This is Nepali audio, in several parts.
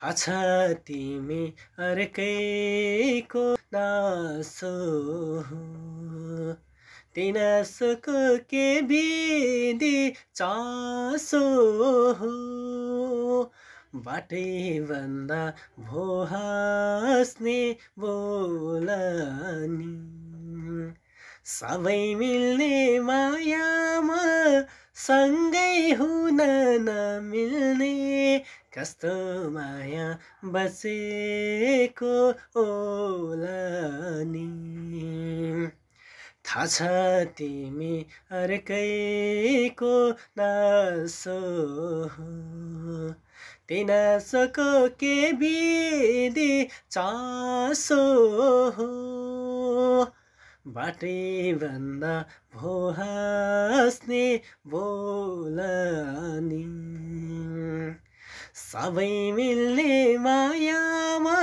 अच्छा तिमी अर्कैको नासो हो तिनासोको के विधि चासो हो बाटै भन्दा भो हाँस्ने बोलानी सबै मिल्ने मायामा सँगै हुन नमिल्ने कस्तो माया बसेको होला नि थाहा छ तिमी अर्कैको नासो हो तिनासोको के विधि चासो हो बाटै भन्दा भो हाँस्ने बोलानी सबै मिल्ने मायामा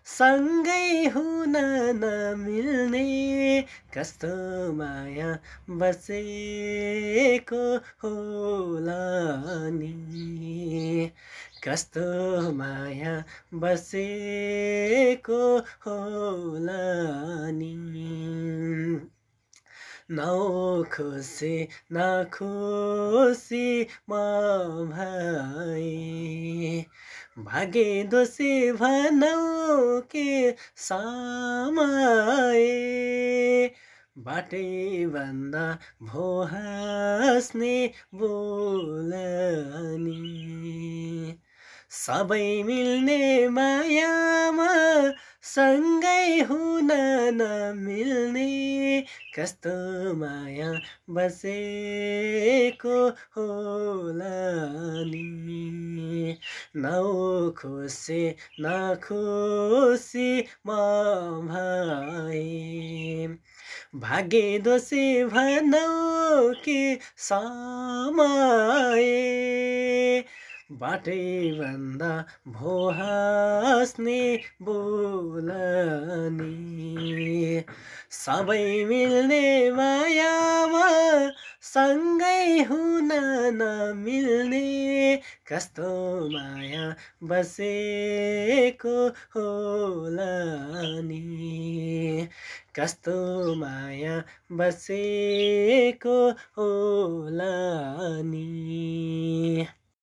सँगै हुन नमिल्ने कस्तो माया बसेको होला नि कस्तो माया बसेको होला नि नौ खुसी नखुसी म भए भागे दोषी भनौ के समय बाटै भन्दा भो हाँस्ने बोलानी सबै मिल्ने मायामा सँगै हुन नमिल्ने कस्तो माया बसेको होला नि नौ खुसी नखुसी म भए भागे दोषी भनौ के समय बाटै भन्दा भो हाँस्ने बोलानी सबै मिल्ने मायामा सँगै हुन नमिल्ने कस्तो माया बसेको होला नि कस्तो माया बसेको होला नि